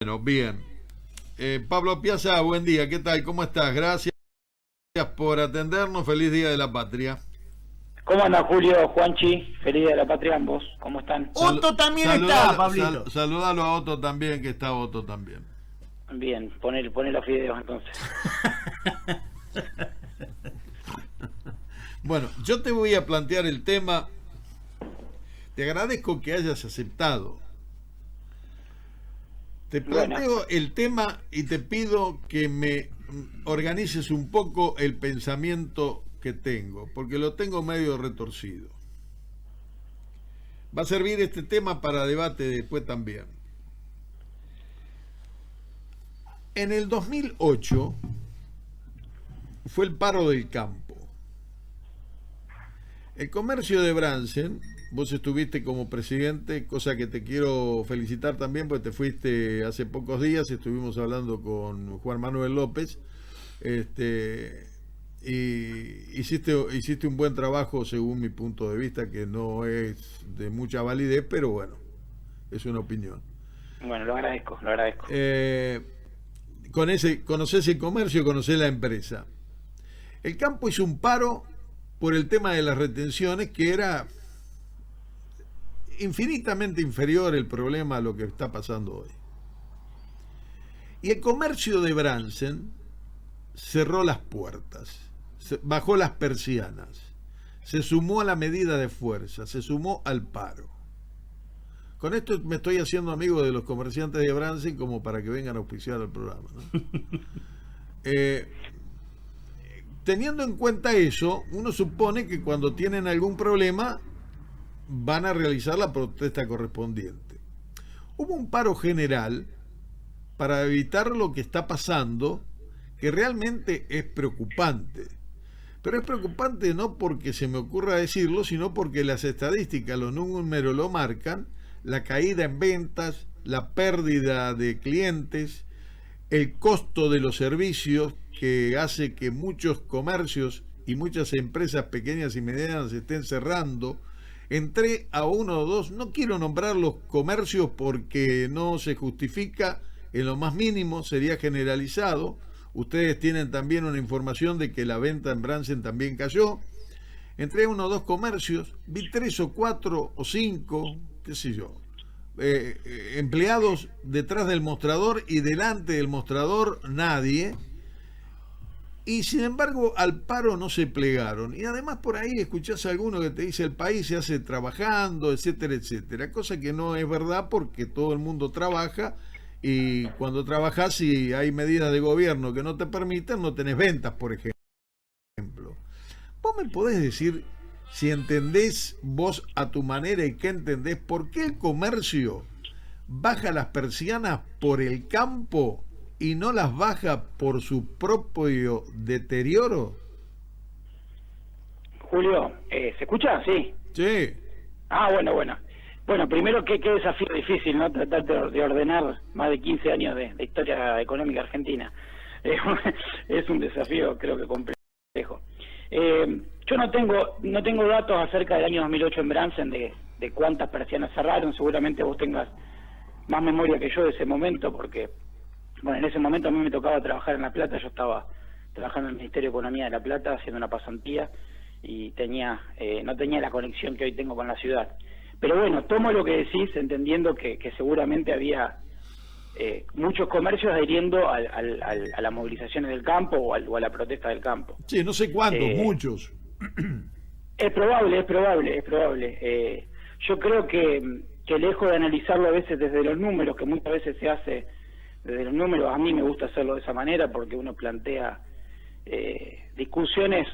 Bueno, bien. Pablo Piazza, buen día, ¿qué tal? ¿Cómo estás? Gracias por atendernos. Feliz Día de la Patria. ¿Cómo anda Julio, Juanchi? Feliz Día de la Patria ambos. ¿Cómo están? Otto también está, Saludalo, Pablito. saludalo a Otto también, que está Otto también. Bien, poné los videos entonces. Bueno, yo te voy a plantear el tema. Te agradezco que hayas aceptado. Te planteo el tema y te pido que me organices un poco el pensamiento que tengo, porque lo tengo medio retorcido. Va a servir este tema para debate después también. En el 2008 fue el paro del campo. El comercio de Bransen, vos estuviste como presidente, cosa que te quiero felicitar también, porque te fuiste hace pocos días, estuvimos hablando con Juan Manuel López, y hiciste un buen trabajo según mi punto de vista, que no es de mucha validez, pero bueno, es una opinión. Bueno, lo agradezco, lo agradezco. Conocés el comercio, conocés la empresa. El campo hizo un paro por el tema de las retenciones, que era infinitamente inferior el problema a lo que está pasando hoy. Y el comercio de Bransen cerró las puertas, bajó las persianas, se sumó a la medida de fuerza, se sumó al paro. Con esto me estoy haciendo amigo de los comerciantes de Bransen como para que vengan a auspiciar el programa, ¿no? Teniendo en cuenta eso, uno supone que cuando tienen algún problema van a realizar la protesta correspondiente. Hubo un paro general para evitar lo que está pasando, que realmente es preocupante. Pero es preocupante no porque se me ocurra decirlo, sino porque las estadísticas, los números lo marcan: la caída en ventas, la pérdida de clientes, el costo de los servicios, que hace que muchos comercios y muchas empresas pequeñas y medianas estén cerrando. Entré a uno o dos, no quiero nombrar los comercios porque no se justifica en lo más mínimo, sería generalizado. Ustedes tienen también una información de que la venta en Bransen también cayó. Entré a uno o dos comercios, vi 3 o 4 o 5, qué sé yo, empleados detrás del mostrador, y delante del mostrador nadie. Y sin embargo al paro no se plegaron. Y además por ahí escuchás a alguno que te dice el país se hace trabajando, etcétera, etcétera. Cosa que no es verdad, porque todo el mundo trabaja, y cuando trabajas y hay medidas de gobierno que no te permiten, no tenés ventas, por ejemplo. ¿Vos me podés decir, si entendés vos a tu manera y qué entendés, por qué el comercio baja las persianas por el campo y no las baja por su propio deterioro? Julio, ¿se escucha? Sí. Sí. Bueno. Bueno, primero, qué desafío difícil, ¿no? Tratar de ordenar más de 15 años de historia económica argentina. Es un desafío, creo que complejo. Yo no tengo datos acerca del año 2008 en Bransen de cuántas persianas cerraron. Seguramente vos tengas más memoria que yo de ese momento, porque bueno, en ese momento a mí me tocaba trabajar en La Plata. Yo estaba trabajando en el Ministerio de Economía de La Plata haciendo una pasantía, y no tenía la conexión que hoy tengo con la ciudad. Pero bueno, tomo lo que decís, entendiendo que seguramente había muchos comercios adhiriendo a las movilizaciones del campo o a la protesta del campo. Sí, no sé cuántos, muchos. Es probable. Yo creo que lejos de analizarlo a veces desde los números, que muchas veces se hace desde los números, a mí me gusta hacerlo de esa manera, porque uno plantea discusiones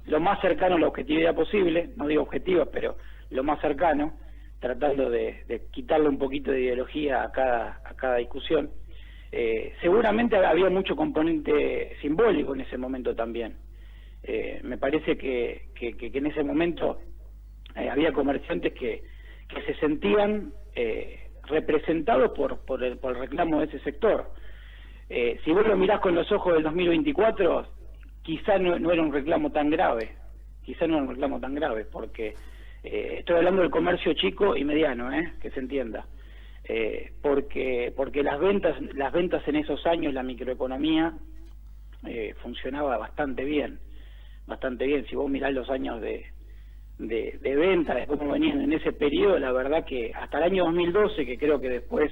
lo más cercano a la objetividad posible, no digo objetivas, pero lo más cercano, tratando de quitarle un poquito de ideología a cada discusión. Seguramente había mucho componente simbólico en ese momento también. Me parece que en ese momento había comerciantes que se sentían representados por el reclamo de ese sector. Si vos lo mirás con los ojos del 2024, quizá no era un reclamo tan grave, porque estoy hablando del comercio chico y mediano, que se entienda. porque las ventas en esos años, la microeconomía funcionaba bastante bien. Si vos mirás los años de venta, de cómo venían en ese periodo, la verdad que hasta el año 2012, que creo que después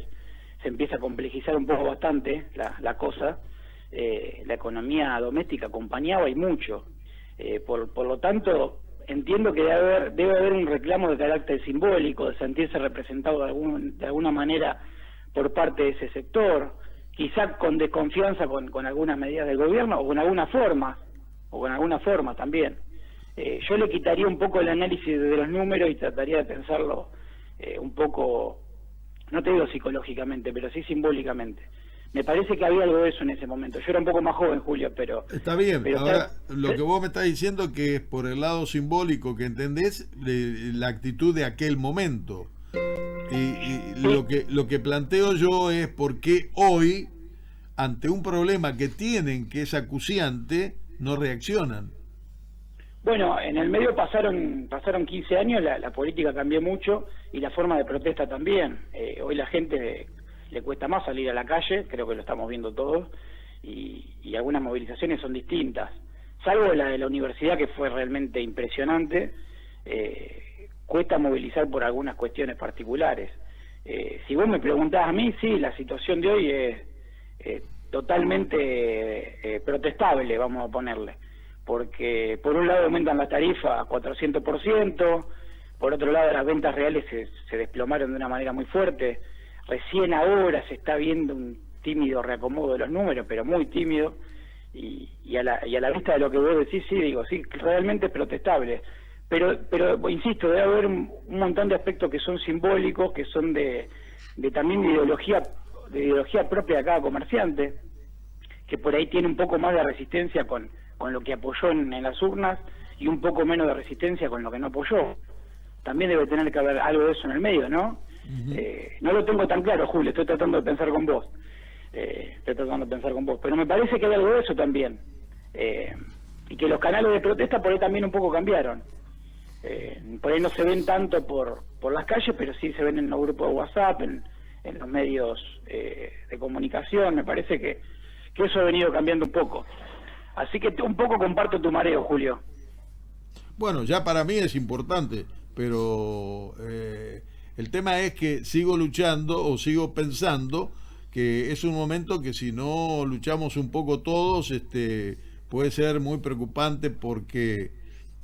se empieza a complejizar un poco bastante la cosa, la economía doméstica acompañaba y mucho. Por lo tanto, entiendo que debe haber un reclamo de carácter simbólico, de sentirse representado de alguna manera por parte de ese sector, quizá con desconfianza con algunas medidas del gobierno o con alguna forma también. Yo le quitaría un poco el análisis de los números y trataría de pensarlo un poco, no te digo psicológicamente, pero sí simbólicamente. Me parece que había algo de eso en ese momento. Yo era un poco más joven, Julio, pero... Está bien, pero ahora lo que vos me estás diciendo que es por el lado simbólico que entendés la actitud de aquel momento. Y sí. lo que planteo yo es por qué hoy, ante un problema que tienen, que es acuciante, no reaccionan. Bueno, en el medio pasaron 15 años, la política cambió mucho y la forma de protesta también. Hoy la gente le cuesta más salir a la calle, creo que lo estamos viendo todos, y algunas movilizaciones son distintas. Salvo la de la universidad, que fue realmente impresionante, cuesta movilizar por algunas cuestiones particulares. Si vos me preguntás a mí, sí, la situación de hoy es totalmente protestable, vamos a ponerle. Porque por un lado aumentan las tarifas a 400%, por otro lado las ventas reales se desplomaron de una manera muy fuerte. Recién ahora se está viendo un tímido reacomodo de los números, pero muy tímido, y a la vista de lo que vos decís, sí, realmente es protestable. Pero insisto, debe haber un montón de aspectos que son simbólicos, que son también de ideología propia de cada comerciante, que por ahí tiene un poco más de resistencia con lo que apoyó en las urnas y un poco menos de resistencia con lo que no apoyó. También debe tener que haber algo de eso en el medio, ¿no? Uh-huh. No lo tengo tan claro, Julio, estoy tratando de pensar con vos. Pero me parece que hay algo de eso también. Y que los canales de protesta por ahí también un poco cambiaron. Por ahí no se ven tanto por las calles, pero sí se ven en los grupos de WhatsApp, en los medios de comunicación. Me parece que eso ha venido cambiando un poco. Así que un poco comparto tu mareo, Julio. Bueno, ya para mí es importante, pero el tema es que sigo luchando o sigo pensando que es un momento que si no luchamos un poco todos, puede ser muy preocupante, porque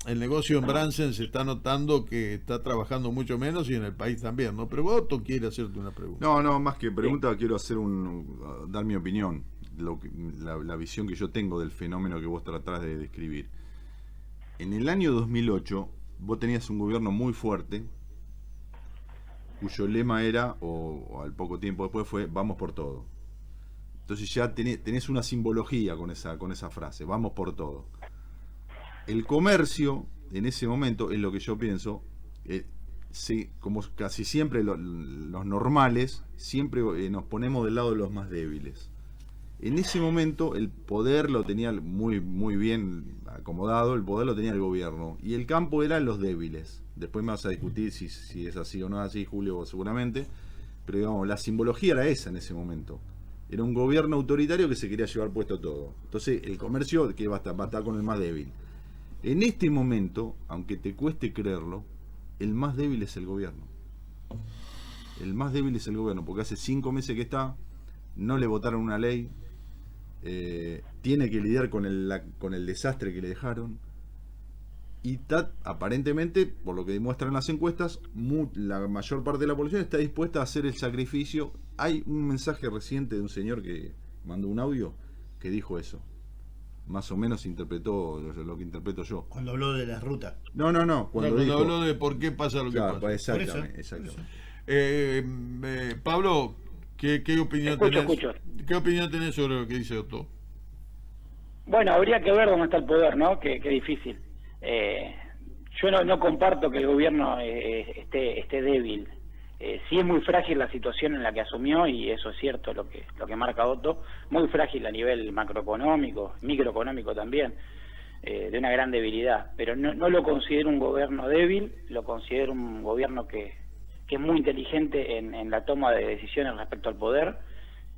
el negocio en Bransen se está notando que está trabajando mucho menos, y en el país también, ¿no? Pero Otto quiere hacerte una pregunta. No, más que pregunta, sí. Quiero hacer dar mi opinión, la visión que yo tengo del fenómeno que vos tratás de describir. En el año 2008 vos tenías un gobierno muy fuerte, cuyo lema era, o al poco tiempo después fue, vamos por todo. Entonces ya tenés una simbología con esa frase, vamos por todo. El comercio, en ese momento, es lo que yo pienso, como casi siempre los normales, siempre nos ponemos del lado de los más débiles. En ese momento el poder lo tenía muy, muy bien acomodado, el poder lo tenía el gobierno, y el campo eran los débiles. Después me vas a discutir si es así o no es así, Julio, seguramente, pero digamos, la simbología era esa en ese momento. Era un gobierno autoritario que se quería llevar puesto todo. Entonces el comercio que va a estar con el más débil. En este momento, aunque te cueste creerlo, el más débil es el gobierno. El más débil es el gobierno, porque hace 5 meses que está, no le votaron una ley, tiene que lidiar con el desastre que le dejaron, y está, aparentemente, por lo que demuestran las encuestas, la mayor parte de la población está dispuesta a hacer el sacrificio. Hay un mensaje reciente de un señor que mandó un audio que dijo eso. Más o menos interpretó lo que interpreto yo. Cuando habló de la ruta. No. Cuando habló de por qué pasa lo que pasa. Exactamente. Pablo, ¿qué opinión tenés? ¿Qué opinión tenés sobre lo que dice Otto? Bueno, habría que ver dónde está el poder, ¿no? Qué difícil. Yo no comparto que el gobierno esté débil. Sí es muy frágil la situación en la que asumió, y eso es cierto lo que marca Otto, muy frágil a nivel macroeconómico, microeconómico también, de una gran debilidad, pero no lo considero un gobierno débil, lo considero un gobierno que es muy inteligente en la toma de decisiones respecto al poder,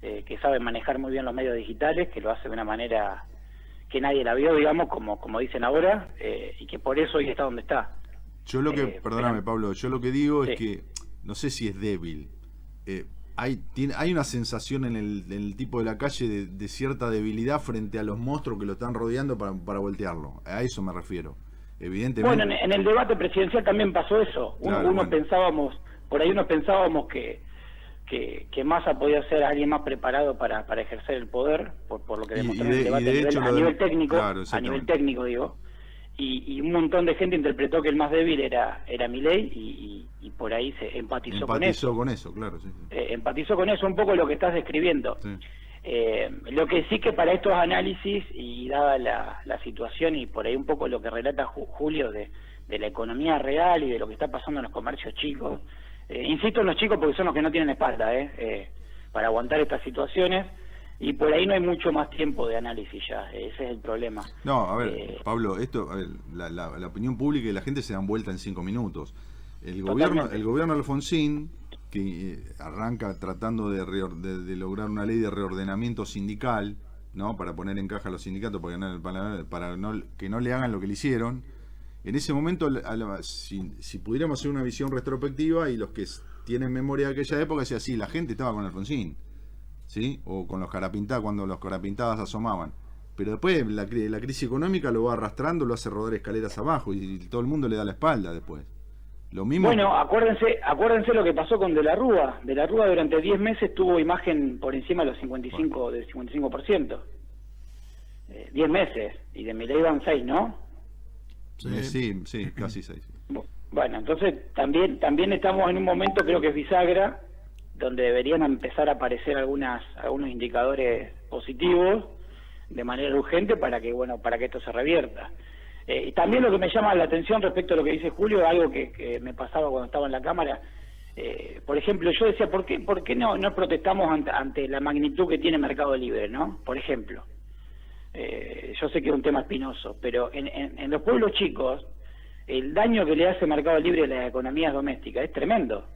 que sabe manejar muy bien los medios digitales, que lo hace de una manera que nadie la vio, digamos, como dicen ahora, y que por eso hoy está donde está. Yo lo que, perdóname Pablo, yo lo que digo sí. es que, no sé si es débil, hay una sensación en el tipo de la calle de cierta debilidad frente a los monstruos que lo están rodeando para voltearlo, a eso me refiero, evidentemente. Bueno, en el debate presidencial también pasó eso, Claro, bueno. pensábamos, por ahí unos pensábamos que Massa podía ser alguien más preparado para ejercer el poder, por lo que demostró en el debate a nivel técnico, claro, a nivel técnico digo, y un montón de gente interpretó que el más débil era Milei y por ahí se empatizó con eso. Claro, sí. Empatizó con eso, un poco lo que estás describiendo. Sí. Lo que sí que para estos análisis, y dada la situación y por ahí un poco lo que relata Julio de la economía real y de lo que está pasando en los comercios chicos, insisto en los chicos porque son los que no tienen espalda para aguantar estas situaciones, y por ahí no hay mucho más tiempo de análisis ya, ese es el problema. No, a ver, Pablo, la opinión pública y la gente se dan vuelta en 5 minutos. El gobierno Alfonsín, que arranca tratando de lograr una ley de reordenamiento sindical, ¿no? Para poner en caja a los sindicatos, para que no le hagan lo que le hicieron. En ese momento, si pudiéramos hacer una visión retrospectiva, y los que tienen memoria de aquella época, decía, sí, la gente estaba con Alfonsín, ¿sí? O con los carapintadas, cuando los carapintadas asomaban. Pero después la crisis económica lo va arrastrando, lo hace rodar escaleras abajo, y todo el mundo le da la espalda después. Lo mismo. Bueno, acuérdense lo que pasó con De la Rúa. De la Rúa durante 10 meses tuvo imagen por encima de los 55%. 10 meses, y de Milei iban 6, ¿no? Sí, casi 6. Bueno, entonces también estamos en un momento, creo que es bisagra, donde deberían empezar a aparecer algunos indicadores positivos de manera urgente para que esto se revierta. Y también lo que me llama la atención respecto a lo que dice Julio, algo que me pasaba cuando estaba en la Cámara, por ejemplo, yo decía, ¿por qué no protestamos ante la magnitud que tiene Mercado Libre, ¿no? Por ejemplo. Yo sé que es un tema espinoso, pero en los pueblos chicos, el daño que le hace Mercado Libre a las economías domésticas es tremendo.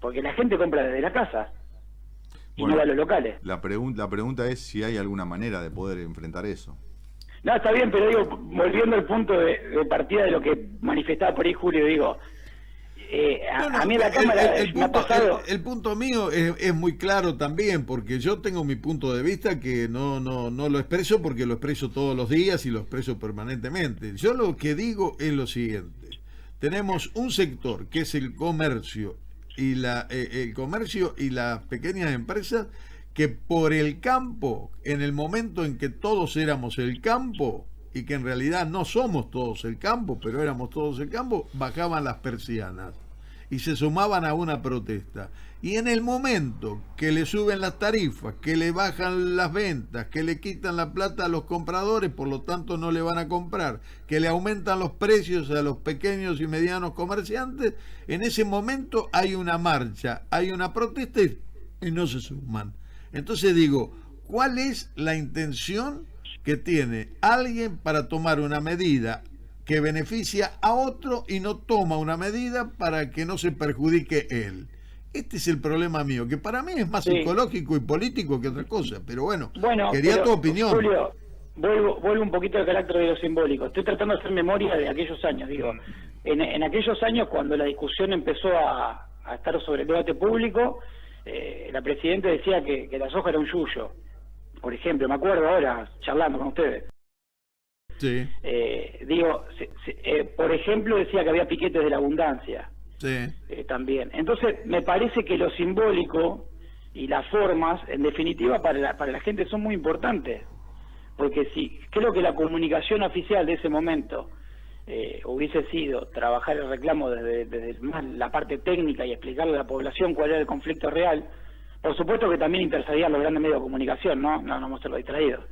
Porque la gente compra desde la casa y no va a los locales. La pregunta es si hay alguna manera de poder enfrentar eso. No, está bien, pero digo, volviendo al punto de partida de lo que manifestaba por ahí Julio, digo, a mí en la Cámara me ha pasado... El punto mío es muy claro también, porque yo tengo mi punto de vista que no lo expreso porque lo expreso todos los días y lo expreso permanentemente. Yo lo que digo es lo siguiente: tenemos un sector que es el comercio y el comercio y las pequeñas empresas, que por el campo, en el momento en que todos éramos el campo, y que en realidad no somos todos el campo, pero éramos todos el campo, bajaban las persianas y se sumaban a una protesta. Y en el momento que le suben las tarifas, que le bajan las ventas, que le quitan la plata a los compradores, por lo tanto no le van a comprar, que le aumentan los precios a los pequeños y medianos comerciantes, en ese momento hay una marcha, hay una protesta y no se suman. Entonces digo, ¿cuál es la intención que tiene alguien para tomar una medida que beneficia a otro y no toma una medida para que no se perjudique él? Este es el problema mío, que para mí es más psicológico y político que otra cosa, pero bueno quería tu opinión. Julio, vuelvo un poquito al carácter de lo simbólico. Estoy tratando de hacer memoria de aquellos años, digo, en aquellos años cuando la discusión empezó a estar sobre el debate público, la presidenta decía que la soja era un yuyo, por ejemplo, me acuerdo ahora charlando con ustedes. Sí. Por ejemplo, decía que había piquetes de la abundancia. Sí. También. Entonces, me parece que lo simbólico y las formas, en definitiva, para la gente son muy importantes. Porque si creo que la comunicación oficial de ese momento hubiese sido trabajar el reclamo desde más la parte técnica y explicarle a la población cuál era el conflicto real, por supuesto que también intercedían los grandes medios de comunicación, no vamos a ser distraídos.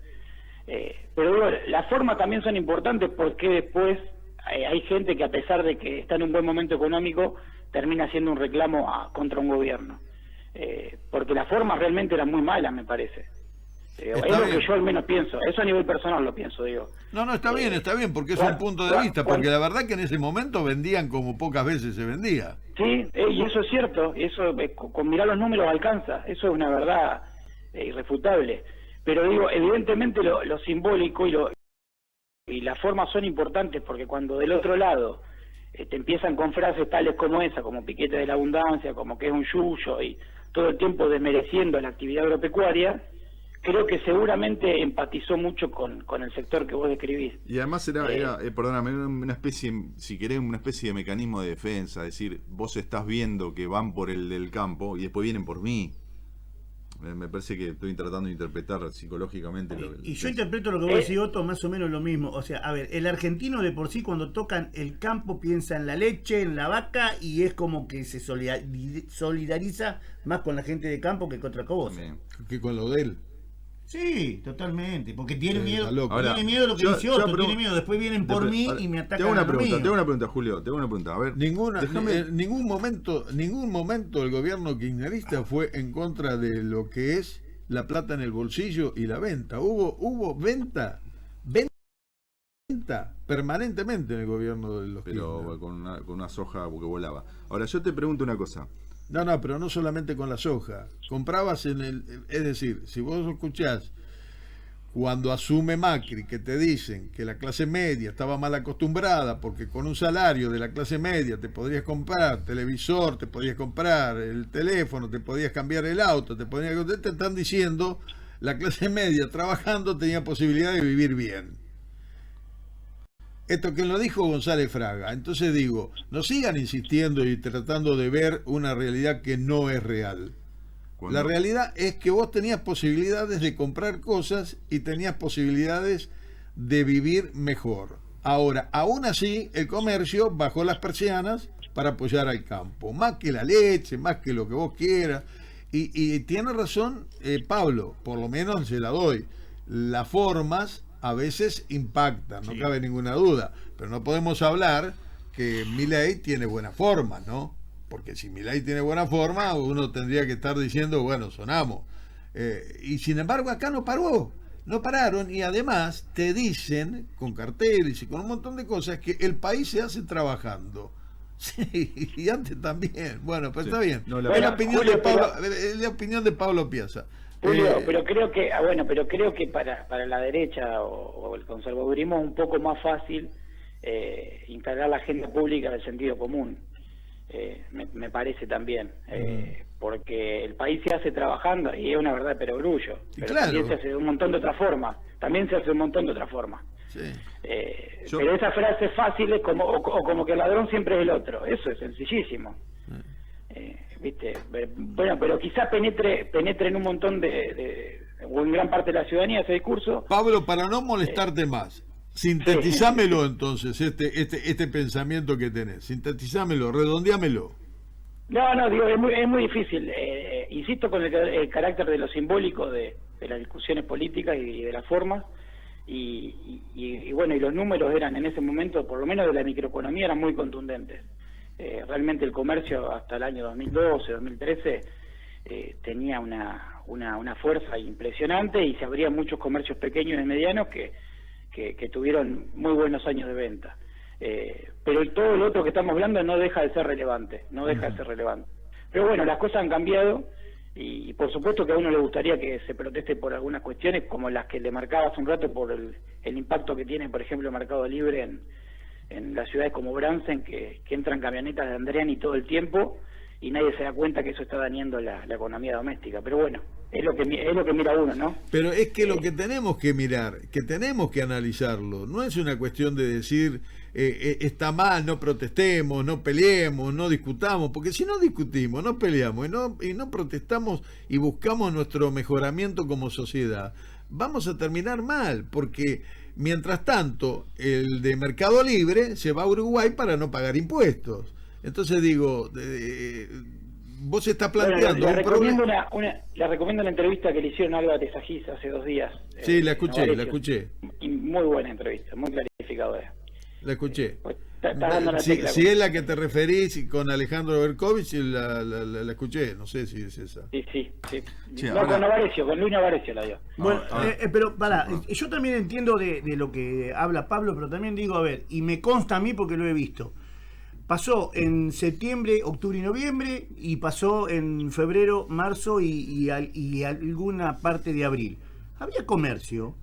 Pero digo, las formas también son importantes porque después hay gente que, a pesar de que está en un buen momento económico, termina haciendo un reclamo contra un gobierno. Porque las formas realmente eran muy malas, me parece. Es lo que yo al menos pienso, eso a nivel personal lo pienso, digo. No, está bien, porque es un punto de vista, porque la verdad que en ese momento vendían como pocas veces se vendía. Sí, y eso es cierto, eso con mirar los números alcanza, eso es una verdad irrefutable. Pero digo, evidentemente lo simbólico y la forma son importantes, porque cuando del otro lado te empiezan con frases tales como esa, como piquete de la abundancia, como que es un yuyo, y todo el tiempo desmereciendo la actividad agropecuaria, creo que seguramente empatizó mucho con el sector que vos describís. Y además perdóname, una especie, si querés, una especie de mecanismo de defensa, es decir, vos estás viendo que van por el del campo y después vienen por mí. Me parece que estoy tratando de interpretar psicológicamente lo que... Y yo interpreto lo que vos decís, Otto, más o menos lo mismo. O sea, a ver, el argentino de por sí cuando tocan el campo piensa en la leche, en la vaca, y es como que se solidariza más con la gente de campo que con otra cosa. Que con lo de él. Sí, totalmente, porque tiene miedo. Ahora, tiene miedo de lo que dice Otto, tiene miedo. Después vienen por mí y me atacan. Tengo una pregunta, Julio, A ver, en ningún momento el gobierno kirchnerista fue en contra de lo que es la plata en el bolsillo y la venta. Hubo venta permanentemente en el gobierno de los pero Kirchner. con una soja que volaba. Ahora, yo te pregunto una cosa. No, pero no solamente con la soja. Comprabas es decir, si vos escuchás cuando asume Macri que te dicen que la clase media estaba mal acostumbrada porque con un salario de la clase media te podrías comprar televisor, te podías comprar el teléfono, te podías cambiar el auto, te están diciendo la clase media trabajando tenía posibilidad de vivir bien. Esto que lo dijo González Fraga. Entonces digo, no sigan insistiendo y tratando de ver una realidad que no es real. La realidad es que vos tenías posibilidades de comprar cosas y tenías posibilidades de vivir mejor. Ahora, aún así, el comercio bajó las persianas para apoyar al campo. Más que la leche, más que lo que vos quieras. Y tiene razón Pablo, por lo menos se la doy. Las formas a veces impactan, no cabe ninguna duda, pero no podemos hablar que Milei tiene buenas formas, ¿no? Porque si Milei tiene buena forma, uno tendría que estar diciendo, bueno, sonamos. Y sin embargo acá no pararon, y además te dicen, con carteles y con un montón de cosas, que el país se hace trabajando. Sí, y antes también. Bueno, pues está bien. No, es la opinión de Pablo Piazza. Julio, pero creo que para la derecha o el conservadurismo es un poco más fácil instalar la agenda pública del sentido común. Me parece también, porque el país se hace trabajando y es una verdad de perogrullo, pero claro, también se hace de un montón de otras formas. Sí. Pero esas frases fáciles como que el ladrón siempre es el otro, eso es sencillísimo. ¿Viste? Bueno, pero quizás penetre en un montón o en gran parte de la ciudadanía ese discurso. Pablo, para no molestarte más, sintetizámelo entonces, este pensamiento que tenés, sintetizámelo, redondeámelo. No, digo, es muy difícil. Insisto con el carácter de lo simbólico de las discusiones políticas y de las formas. Y bueno, y los números eran en ese momento, por lo menos de la microeconomía, eran muy contundentes. Realmente el comercio hasta el año 2012, 2013 tenía una fuerza impresionante y se abrían muchos comercios pequeños y medianos que tuvieron muy buenos años de venta. Pero todo lo otro que estamos hablando no deja de ser relevante, Pero bueno, las cosas han cambiado y por supuesto que a uno le gustaría que se proteste por algunas cuestiones como las que le marcaba hace un rato por el impacto que tiene, por ejemplo, el Mercado Libre en las ciudades como Bransen, que entran camionetas de Andreani todo el tiempo y nadie se da cuenta que eso está dañando la economía doméstica. Pero bueno, es lo que mira uno, ¿no? Pero es que lo que tenemos que mirar, que tenemos que analizarlo, no es una cuestión de decir está mal, no protestemos, no peleemos, no discutamos, porque si no discutimos, no peleamos y no protestamos y buscamos nuestro mejoramiento como sociedad, vamos a terminar mal, porque mientras tanto el de Mercado Libre se va a Uruguay para no pagar impuestos. Entonces digo, vos estás planteando le recomiendo una entrevista que le hicieron a Alba Tesagís hace 2 días. Sí, la escuché. Y muy buena entrevista, muy clarificadora. La escuché. estás dando la tecla. Si es la que te referís y con Alejandro Berkovich, la escuché, no sé si es esa. Sí. Che, No, ahora- con Novarecio, con Luis Novarecio la dio. Bueno, Ahora- pero pará, yo también entiendo de lo que habla Pablo, pero también digo, a ver, y me consta a mí porque lo he visto. Pasó en septiembre, octubre y noviembre, y pasó en febrero, marzo y alguna parte de abril. Había comercio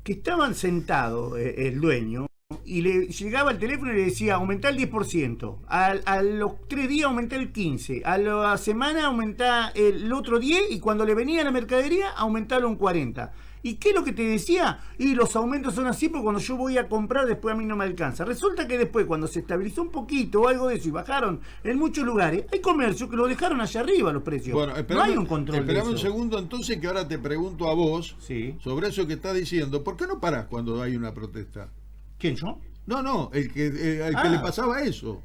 que estaban sentados, el dueño, y le llegaba el teléfono y le decía, aumentá el 10%, a los 3 días aumentá el 15%, a la semana aumentá el otro 10%, y cuando le venía la mercadería, aumentalo un 40%. ¿Y qué es lo que te decía? Y los aumentos son así porque cuando yo voy a comprar después a mí no me alcanza. Resulta que después cuando se estabilizó un poquito o algo de eso y bajaron en muchos lugares, hay comercio que lo dejaron allá arriba los precios. Bueno, no hay un control de esperame un eso. segundo entonces, que ahora te pregunto a vos Sí. sobre eso que estás diciendo. ¿Por qué no parás cuando hay una protesta? ¿Quién, yo? No, al que le pasaba eso.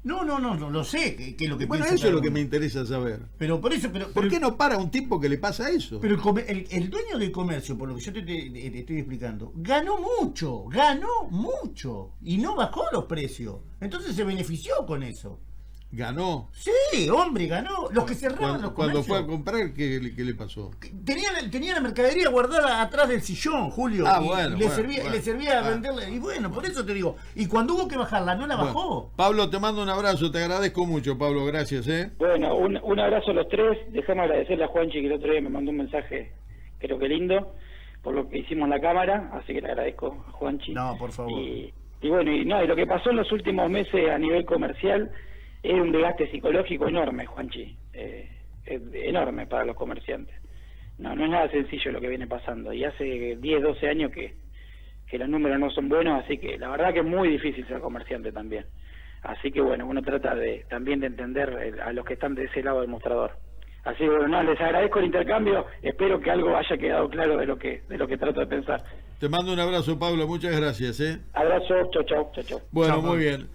No, lo sé, que es lo que Bueno, piensa eso es lo cada que uno. me interesa saber. Pero por eso, ¿Por qué no para un tipo que le pasa eso? Pero el dueño del comercio, por lo que yo te estoy explicando, ganó mucho, y no bajó los precios. Entonces se benefició con eso. Ganó. Sí, hombre, ganó. Los que cerraban los Cuando comercios. fue a comprar, ¿qué le pasó? Tenía la mercadería guardada atrás del sillón, Julio. Ah, y bueno, le bueno, servía a bueno. venderle. Y bueno, por eso te digo. Y cuando hubo que bajarla, no la bajó. Bueno, Pablo, te mando un abrazo, te agradezco mucho, Pablo, gracias, ¿eh? Bueno, un abrazo a los tres. Déjame agradecerle a Juanchi que el otro día me mandó un mensaje, creo que lindo, por lo que hicimos en la cámara, así que le agradezco a Juanchi. No, por favor. Y bueno, y lo que pasó en los últimos meses a nivel comercial es un desgaste psicológico enorme, Juanchi, es enorme para los comerciantes. No es nada sencillo lo que viene pasando, y hace 10, 12 años que los números no son buenos, así que la verdad que es muy difícil ser comerciante también. Así que bueno, uno trata también de entender a los que están de ese lado del mostrador. Así que bueno, les agradezco el intercambio, espero que algo haya quedado claro de lo que trato de pensar. Te mando un abrazo, Pablo, muchas gracias, ¿eh? Abrazo, chau. Bueno, Chao, muy Pablo. bien.